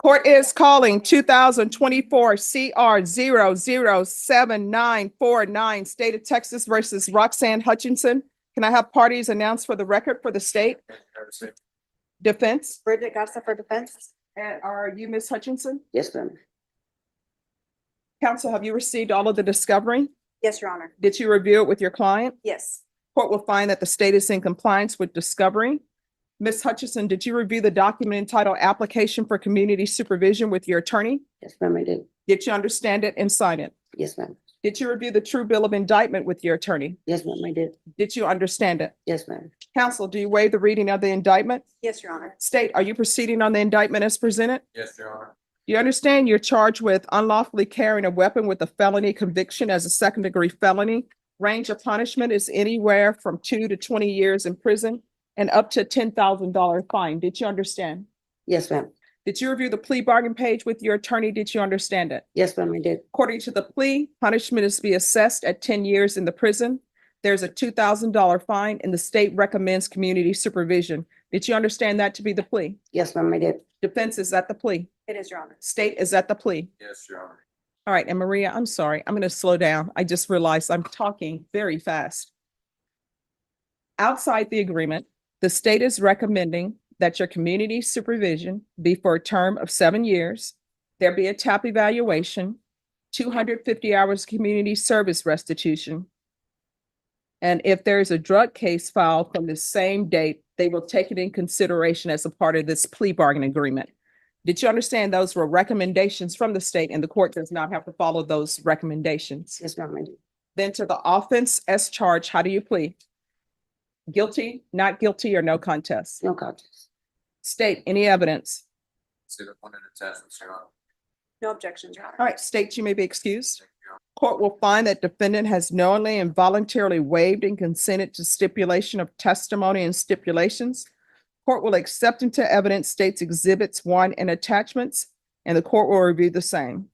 Court is calling 2024 CR 007949, State of Texas versus Roxanne Hutchinson. Can I have parties announced for the record for the state? Defense. Bridget Garza for defense. And are you Ms. Hutchinson? Yes, ma'am. Counsel, have you received all of the discovery? Yes, Your Honor. Did you review it with your client? Yes. Court will find that the state is in compliance with discovery. Ms. Hutchinson, did you review the document entitled Application for Community Supervision with your attorney? Yes, ma'am, I did. Did you understand it and sign it? Yes, ma'am. Did you review the true bill of indictment with your attorney? Yes, ma'am, I did. Did you understand it? Yes, ma'am. Counsel, do you waive the reading of the indictment? Yes, Your Honor. State, are you proceeding on the indictment as presented? Yes, Your Honor. You understand you're charged with unlawfully carrying a weapon with a felony conviction as a second-degree felony. Range of punishment is anywhere from 2 to 20 years in prison and up to $10,000 fine. Did you understand? Yes, ma'am. Did you review the plea bargain page with your attorney? Did you understand it? Yes, ma'am, I did. According to the plea, punishment is to be assessed at 10 years in the prison. There's a $2,000 fine and the state recommends community supervision. Did you understand that to be the plea? Yes, ma'am, I did. Defense is at the plea. It is, Your Honor. State is at the plea. Yes, Your Honor. All right, and Maria, I'm sorry, I'm gonna slow down. I just realized I'm talking very fast. Outside the agreement, the state is recommending that your community supervision be for a term of 7 years. There be a TAP evaluation, 250 hours community service restitution. And if there is a drug case filed from the same date, they will take it in consideration as a part of this plea bargain agreement. Did you understand those were recommendations from the state and the court does not have to follow those recommendations? Yes, ma'am, I did. Then to the offense as charged, how do you plead? Guilty, not guilty, or no contest? No contest. State, any evidence? Exhibit 1 in attachments, Your Honor. No objections, Your Honor. All right, state, you may be excused. Thank you, Your Honor. Court will find that defendant has knowingly and voluntarily waived and consented to stipulation of testimony and stipulations. Court will accept into evidence states exhibits 1 and attachments, and the court will review the same.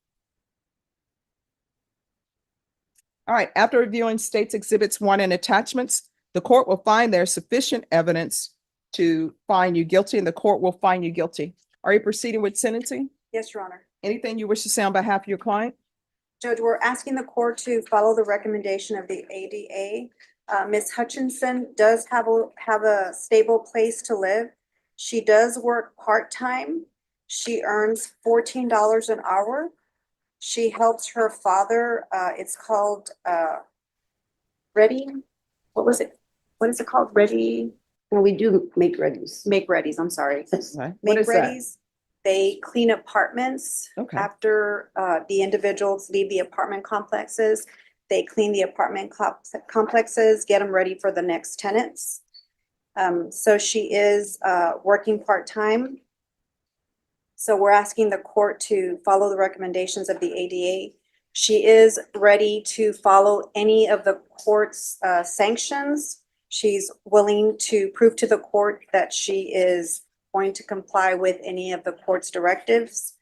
All right, after reviewing states exhibits 1 and attachments, the court will find there's sufficient evidence to find you guilty, and the court will find you guilty. Are you proceeding with sentencing? Yes, Your Honor. Anything you wish to say on behalf of your client? Judge, we're asking the court to follow the recommendation of the ADA. Ms. Hutchinson does have a stable place to live. She does work part-time. She earns $14 an hour. She helps her father. It's called Ready. What was it? What is it called? Ready? And we do make readies. Make Readies. I'm sorry. Yes. Okay, what Make is that? Readies. They clean apartments. Okay. After the individuals leave the apartment complexes. They clean the apartment complexes, get them ready for the next tenants. So she is working part-time. So we're asking the court to follow the recommendations of the ADA. She is ready to follow any of the court's sanctions. She's willing to prove to the court that she is going to comply with any of the court's directives.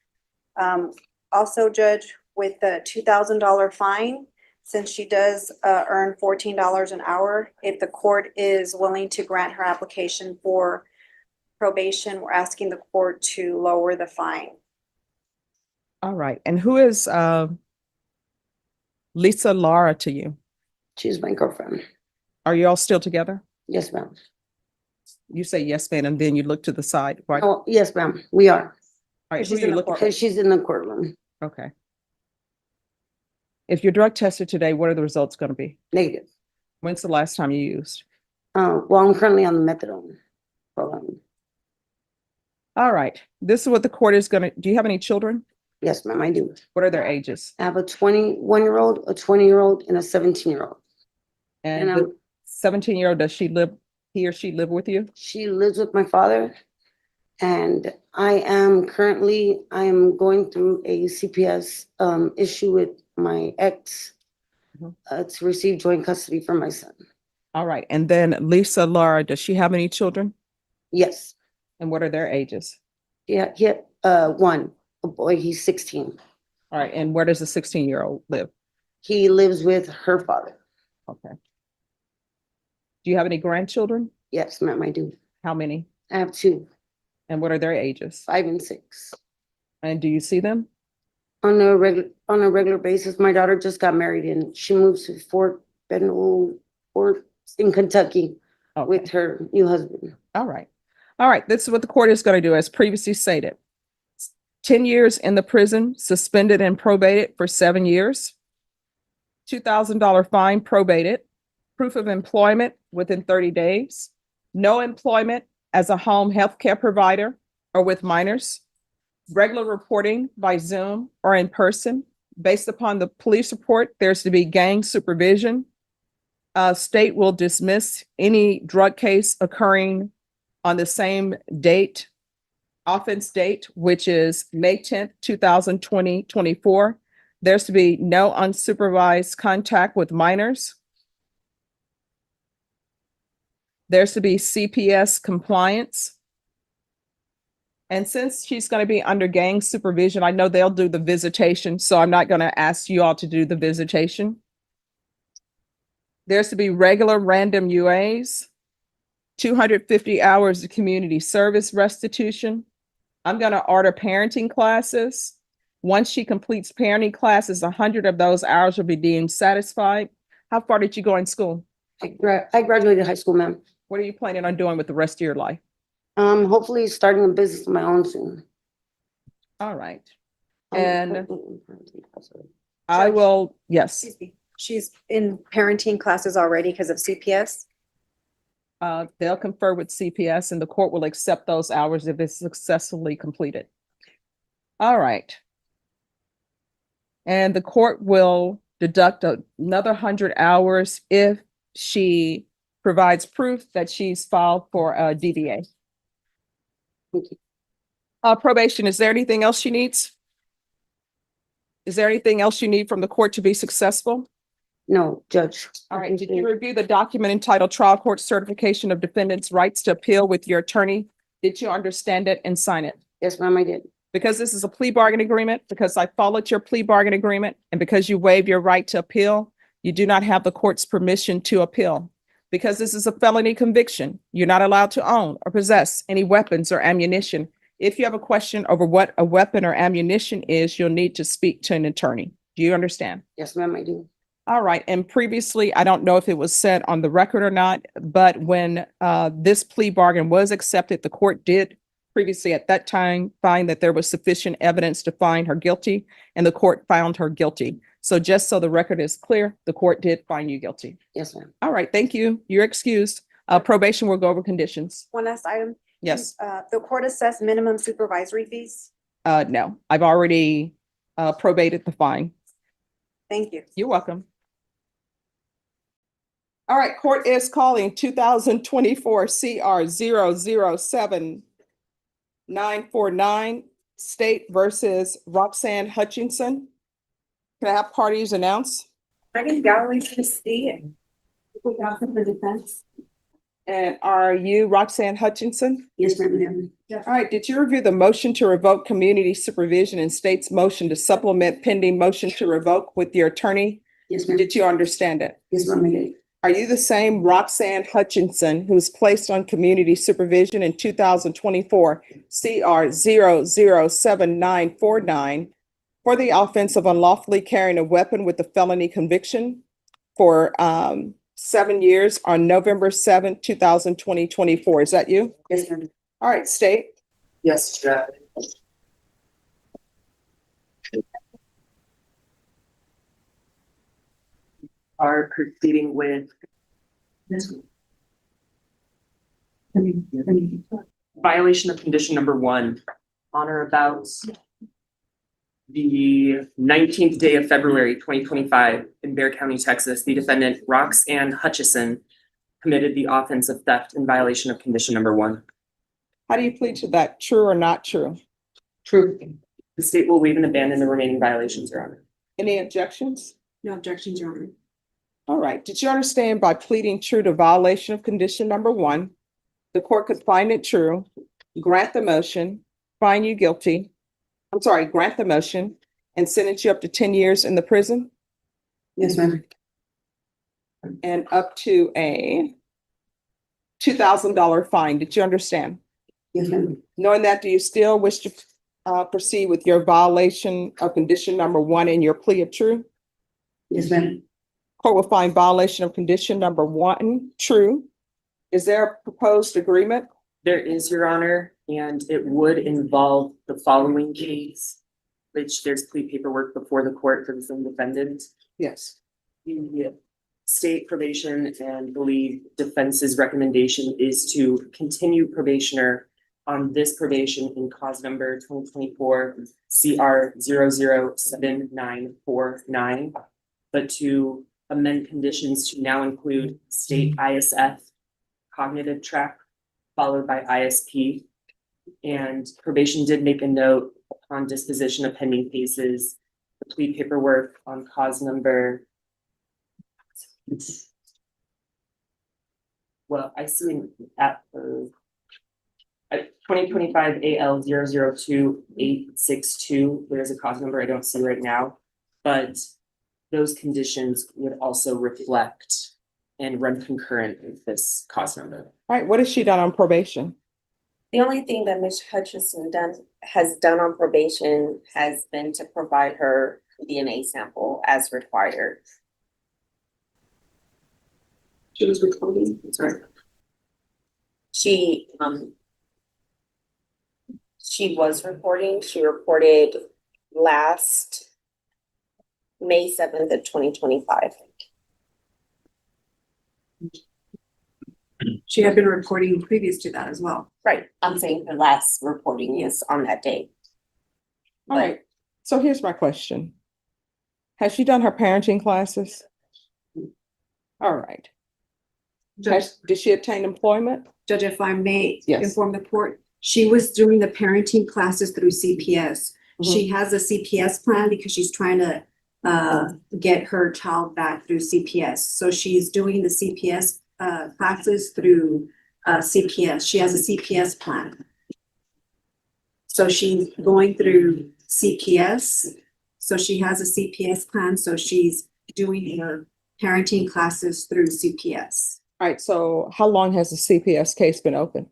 Also, Judge, with the $2,000 fine, since she does earn $14 an hour, if the court is willing to grant her application for probation, we're asking the court to lower the fine. All right, and who is Lisa Lara to you? She's my girlfriend. Are you all still together? Yes, ma'am. You say yes, ma'am, and then you look to the side, right? All Oh, yes, ma'am, we are. right, she's who in you the looking court. for? Because she's in the courtroom. Okay. If you're drug tested today, what are the results going to be? Negative. When's the last time you used? Well, I'm currently on the methadone program. All right, this is what the court is gonna, do you have any children? Yes, ma'am, I do. What are their ages? I have a 21-year-old, a 20-year-old, and a 17-year-old. And And the 17-year-old, does he or she live with you? she lives with my father. And I am going through a CPS issue with my ex Mhm. to receive joint custody for my son. All right, and then Lisa Lara, does she have any children? Yes. And what are their ages? Yeah, one, a boy, he's 16. All right, and where does the 16-year-old live? He lives with her father. Okay. Do you have any grandchildren? Yes, ma'am, I do. How many? I have two, And what are their ages? 5 and 6. And do you see them? On a regular basis. My daughter just got married and she moves to Fort in Kentucky Okay. with her new husband. All right. All right, this is what the court is going to do, as previously stated. 10 years in the prison, suspended and probated for 7 years. $2,000 fine probated. Proof of employment within 30 days. No employment as a home healthcare provider or with minors. Regular reporting by Zoom or in person. Based upon the police report, there's to be gang supervision. State will dismiss any drug case occurring on the same date, offense date, which is May 10th, 2024. There's to be no unsupervised contact with minors. There's to be CPS compliance. And since she's going to be under gang supervision, I know they'll do the visitation, so I'm not going to ask you all to do the visitation. There's to be regular random UAs, 250 hours of community service restitution. I'm going to order parenting classes. Once she completes parenting classes, 100 of those hours will be deemed satisfied. How far did you go in school? I graduated high school, ma'am. What are you planning on doing with the rest of your life? Hopefully starting a business of my own soon. All right. I'm And currently in parenting. I will, yes, Excuse me. She's in parenting classes already because of CPS. they'll confer with CPS and the court will accept those hours if it's successfully completed. All right. And the court will deduct another 100 hours if she provides proof that she's filed for a DBA. Thank you. Probation, is there anything else she needs? Is there anything else you need from the court to be successful? No, Judge. All right, did you review the document entitled Trial Court Certification of Defendant's Rights to Appeal with your attorney? Did you understand it and sign it? Yes, ma'am, I did. Because this is a plea bargain agreement, because I followed your plea bargain agreement, and because you waive your right to appeal, you do not have the court's permission to appeal. Because this is a felony conviction, you're not allowed to own or possess any weapons or ammunition. If you have a question over what a weapon or ammunition is, you'll need to speak to an attorney. Do you understand? Yes, ma'am, I do. All right, and previously, I don't know if it was said on the record or not, but when this plea bargain was accepted, the court did previously at that time find that there was sufficient evidence to find her guilty, and the court found her guilty. So just so the record is clear, the court did find you guilty. Yes, ma'am. All right, thank you. You're excused. Probation will go over conditions. One last item. Yes, The court assessed minimum supervisory fees. no, I've already probated the fine. Thank you. You're welcome. All right, court is calling 2024 CR 007-949, State versus Roxanne Hutchinson. Can I have parties announce? Megan Galloway for the state and Nicole Johnson for defense. And are you Roxanne Hutchinson? Yes, ma'am. All right, did you review the motion to revoke community supervision and state's motion to supplement pending motion to revoke with your attorney? Yes, ma'am. Did you understand it? Yes, ma'am, I did. Are you the same Roxanne Hutchinson who was placed on community supervision in 2024 CR 007-949 for the offense of unlawfully carrying a weapon with a felony conviction for 7 years on November 7th, 2024? Is that you? Yes, ma'am. All right, state. Yes, Jeff. Are proceeding with violation of condition number 1 on or about the 19th day of February 2025 in Bexar County, Texas. The defendant Roxanne Hutchison committed the offense of theft in violation of condition number 1. How do you plead to that? True or not true? True. The state will waive and abandon the remaining violations, Your Honor. Any objections? No objections, Your Honor. All right. Did you understand by pleading true to violation of condition number 1, the court could find it true, grant the motion, find you guilty. I'm sorry, grant the motion and sentence you up to 10 years in the prison Yes, ma'am. and up to a $2,000 fine. Did you understand? Yes, ma'am. Knowing that, do you still wish to proceed with your violation of condition number 1 in your plea of true? Yes, ma'am. Court will find violation of condition number 1 true. Is there a proposed agreement? There is, Your Honor, and it would involve the following case, which there's plea paperwork before the court for the same defendant. Yes. The state probation and believe defense's recommendation is to continue probationer on this probation in cause number 2024 CR 007949, but to amend conditions to now include state ISF cognitive track followed by ISP. And probation did make a note upon disposition of pending cases, the plea paperwork on cause number. Well, I see at 2025 AL 002862, there's a cause number I don't see right now, but those conditions would also reflect and run concurrent with this cause number. All right, what has she done on probation? The only thing that Ms. Hutchison has done on probation has been to provide her DNA sample as required. She was recording, sorry. She was reporting, she reported last May 7th of 2025. She had been reporting previous to that as well. Right, I'm saying her last reporting is on that date. All right, so here's my question. Has she done her parenting classes? All right. Judge, Did she obtain employment? Judge, if I may Yes. inform the court, she was doing the parenting classes through CPS. She has a CPS plan because she's trying to get her child back through CPS. So she's doing the CPS classes through CPS. She has a CPS plan. So she's going through CPS. So she has a CPS plan. So she's doing her parenting classes through CPS. All right, so how long has the CPS case been open?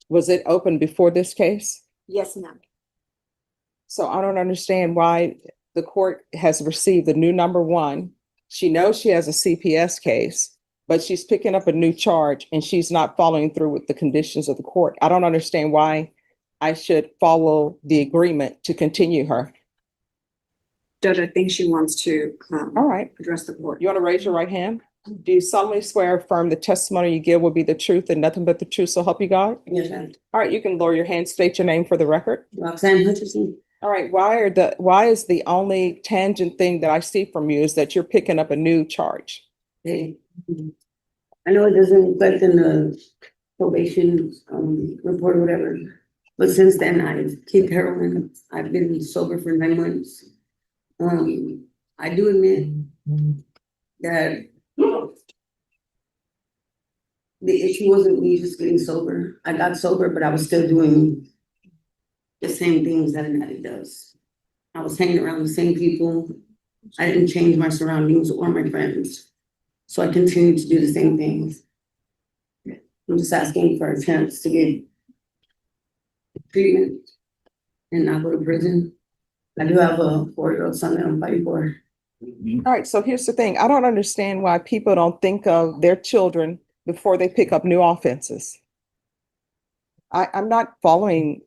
Was it open before this case? Yes, ma'am. So I don't understand why the court has received the new number 1. She knows she has a CPS case, but she's picking up a new charge and she's not following through with the conditions of the court. I don't understand why I should follow the agreement to continue her. Judge, I think she wants to All right, address the court. you want to raise your right hand? Do you solemnly swear or affirm the testimony you give will be the truth and nothing but the truth, so help you God? Yes, ma'am. All right, you can lower your hand, state your name for the record. Roxanne Hutchison. All right, why is the only tangent thing that I see from you is that you're picking up a new charge? Hey. I know it doesn't reflect in the probation report or whatever, but since then I've kicked heroin. I've been sober for 9 months. I do admit that the issue wasn't me just getting sober. I got sober, but I was still doing the same things that an addict does. I was hanging around the same people. I didn't change my surroundings or my friends. So I continued to do the same things. I'm just asking for a chance to get treatment and not go to prison. I do have a 4-year-old son that I'm fighting for. All right, so here's the thing. I don't understand why people don't think of their children before they pick up new offenses. I'm not following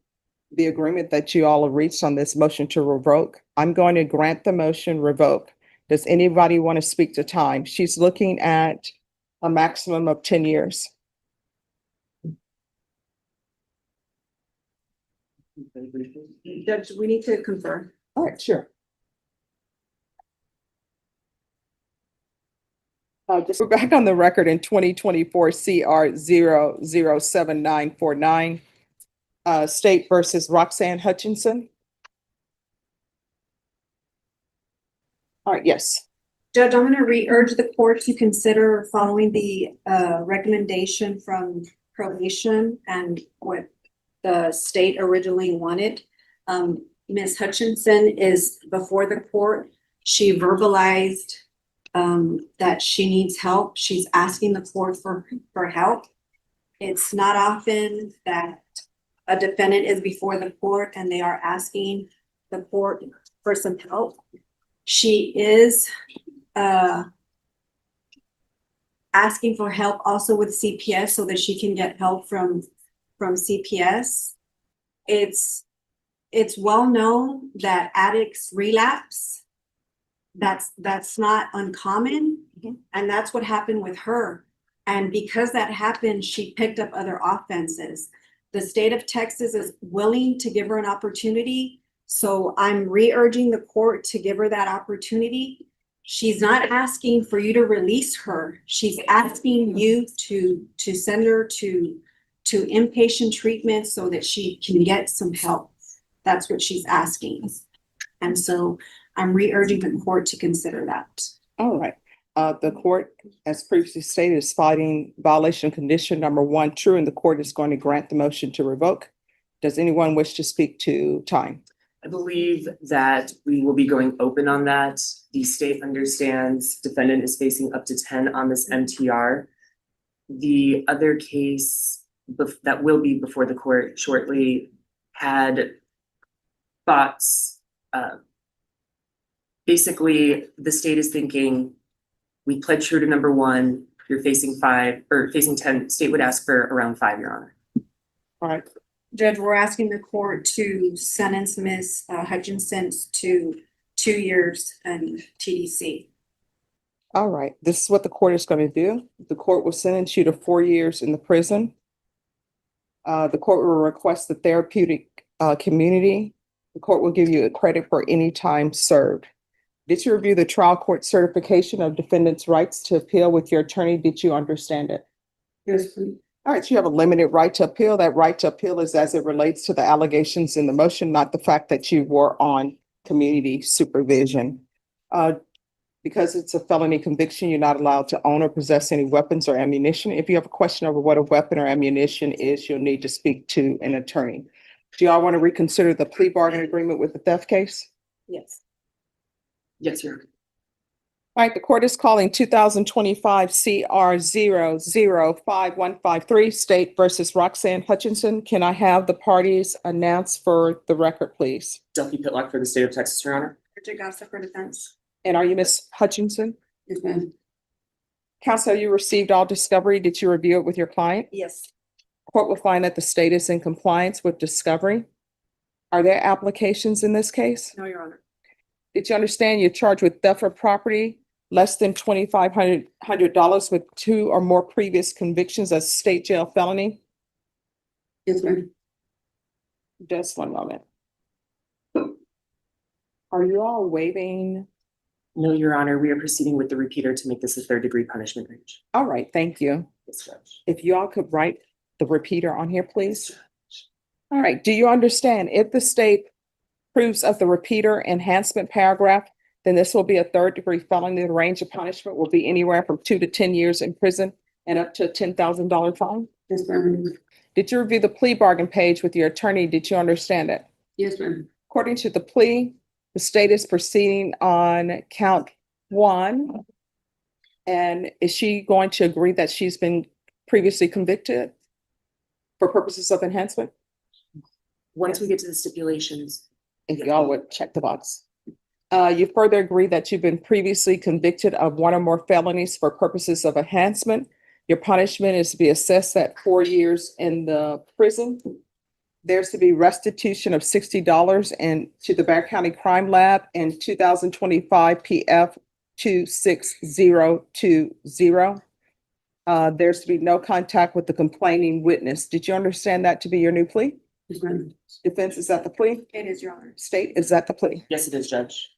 the agreement that you all have reached on this motion to revoke. I'm going to grant the motion revoke. Does anybody want to speak to time? She's looking at a maximum of 10 years. Judge, we need to confirm. All right, sure. Just we're back on the record in 2024 CR 007949, State versus Roxanne Hutchinson. All right, yes. Judge, I'm gonna re-urge the court to consider following the recommendation from probation and what the state originally wanted. Ms. Hutchinson is before the court. She verbalized that she needs help. She's asking the court for help. It's not often that a defendant is before the court and they are asking the court for some help. She is asking for help also with CPS so that she can get help from CPS. It's well known that addicts relapse. That's not uncommon. And that's what happened with her. And because that happened, she picked up other offenses. The state of Texas is willing to give her an opportunity. So I'm re-urging the court to give her that opportunity. She's not asking for you to release her. She's asking you to send her to inpatient treatment so that she can get some help. That's what she's asking. And so I'm re-urging the court to consider that. All right. The court, as previously stated, is finding violation condition number 1 true, and the court is going to grant the motion to revoke. Does anyone wish to speak to time? I believe that we will be going open on that. The state understands defendant is facing up to 10 on this MTR. The other case that will be before the court shortly had thoughts. Basically, the state is thinking, we pled true to number 1, you're facing 5 or facing 10, state would ask for around 5, Your Honor. All right. Judge, we're asking the court to sentence Ms. Hutchinson to 2 years in TDC. All right. This is what the court is going to do. The court will sentence you to 4 years in the prison. The court will request the therapeutic community. The court will give you a credit for any time served. Did you review the trial court certification of defendant's rights to appeal with your attorney? Did you understand it? Yes, please. All right, so you have a limited right to appeal. That right to appeal is as it relates to the allegations in the motion, not the fact that you were on community supervision. Because it's a felony conviction, you're not allowed to own or possess any weapons or ammunition. If you have a question over what a weapon or ammunition is, you'll need to speak to an attorney. Do y'all want to reconsider the plea bargain agreement with the theft case? Yes. Yes, Your Honor. All right, the court is calling 2025 CR 005-153 State versus Roxanne Hutchinson. Can I have the parties announced for the record, please? Duffy Pitlock for the state of Texas, Your Honor. Richard Gossett for defense. And are you Ms. Hutchinson? Yes, ma'am. Counsel, you received all discovery. Did you review it with your client? Yes. Court will find that the state is in compliance with discovery. Are there applications in this case? No, Your Honor. Did you understand you're charged with theft of property less than $2,500 with 2 or more previous convictions as state jail felony? Yes, ma'am. Just one moment. Are you all waiving? No, Your Honor, we are proceeding with the repeater to make this a 3rd-degree punishment range. All right, thank you. Yes, Judge. If you all could write the repeater on here, please. All right, do you understand if the state approves of the repeater enhancement paragraph, then this will be a 3rd-degree felony. The range of punishment will be anywhere from 2 to 10 years in prison and up to a $10,000 fine. Yes, ma'am. Did you review the plea bargain page with your attorney? Did you understand it? Yes, ma'am. According to the plea, the state is proceeding on count 1. And is she going to agree that she's been previously convicted for purposes of enhancement? Once we get to the stipulations, If y'all would check the box. You further agree that you've been previously convicted of 1 or more felonies for purposes of enhancement. Your punishment is to be assessed at 4 years in the prison. There's to be restitution of $60 to the Bexar County Crime Lab in 2025 PF 26020. There's to be no contact with the complaining witness. Did you understand that to be your new plea? Yes, ma'am. Defense, is that the plea? It is, Your Honor. State, is that the plea? yes, it is, Judge.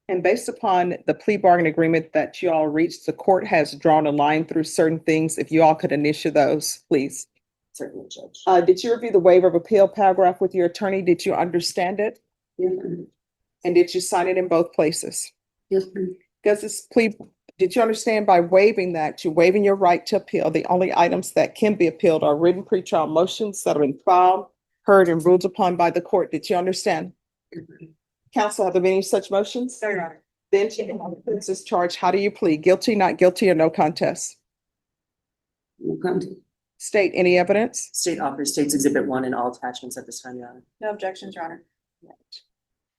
And based upon the plea bargain agreement that you all reached, the court has drawn a line through certain things. If you all could initiate those, please. Certainly, Judge. Did you review the waiver of appeal paragraph with your attorney? Did you understand it? Yes, ma'am. And did you sign it in both places? Yes, ma'am. Because this plea, did you understand by waiving that, you're waiving your right to appeal? The only items that can be appealed are written pretrial motions that have been filed, heard, and ruled upon by the court. Did you understand? Counsel, have there been any such motions? No, Your Honor. Then this is charged. How do you plead? Guilty, not guilty, or no contest? No contest. State, any evidence? State offers State's Exhibit 1 and all attachments at this time, Your Honor. No objections, Your Honor.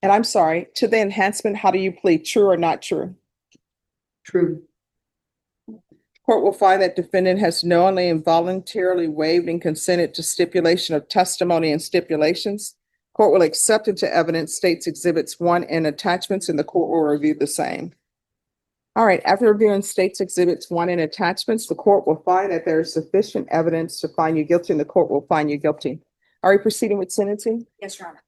And I'm sorry, to the enhancement, how do you plead, true or not true? True. Court will find that defendant has knowingly and voluntarily waived and consented to stipulation of testimony and stipulations. Court will accept into evidence State's Exhibits 1 and attachments, and the court will review the same. All right, after reviewing State's Exhibits 1 and attachments, the court will find that there is sufficient evidence to find you guilty, and the court will find you guilty. Are we proceeding with sentencing? Yes, Your Honor.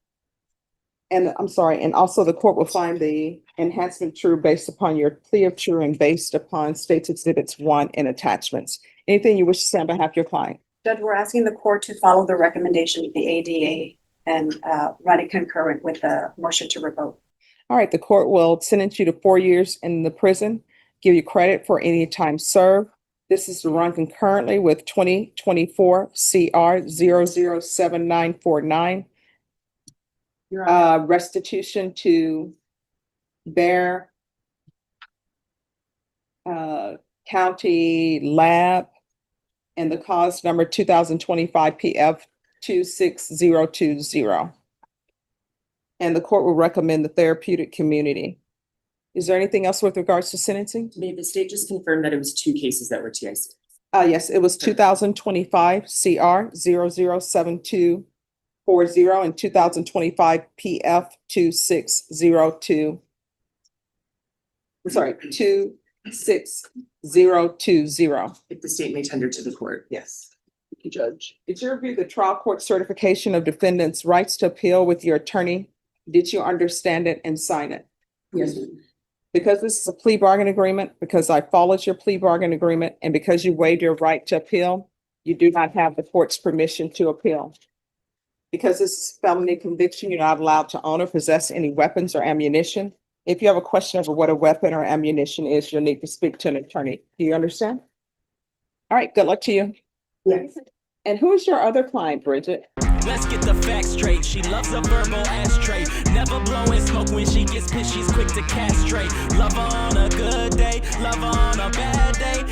And I'm sorry, and also the court will find the enhancement true based upon your plea of true and based upon State's Exhibits 1 and attachments. Anything you wish to say on behalf of your client? Judge, we're asking the court to follow the recommendation of the ADA and run it concurrent with the motion to revoke. All right, the court will sentence you to 4 years in the prison, give you credit for any time served. This is to run concurrently with 2024 CR 007949. Restitution to Bear County Lab and the cause number 2025 PF 26020. And the court will recommend the therapeutic community. Is there anything else with regards to sentencing? May the state just confirm that it was 2 cases that were TIC? Yes, it was 2025 CR 007240 and 2025 PF 2602. I'm sorry, 26020. If the state may tender to the court. Yes. Thank you, Judge. Did you review the trial court certification of defendant's rights to appeal with your attorney? Did you understand it and sign it? Yes, ma'am. Because this is a plea bargain agreement, because I followed your plea bargain agreement, and because you waived your right to appeal, you do not have the court's permission to appeal. Because this is felony conviction, you're not allowed to own or possess any weapons or ammunition. If you have a question over what a weapon or ammunition is, you'll need to speak to an attorney. Do you understand? All right, good luck to you. Yes. And who is your other client, Bridget? Let's get the facts straight. She loves a verbal ashtray. Never blowing smoke when she gets pissed. She's quick to castrate. Love her on a good day, love her on a bad day.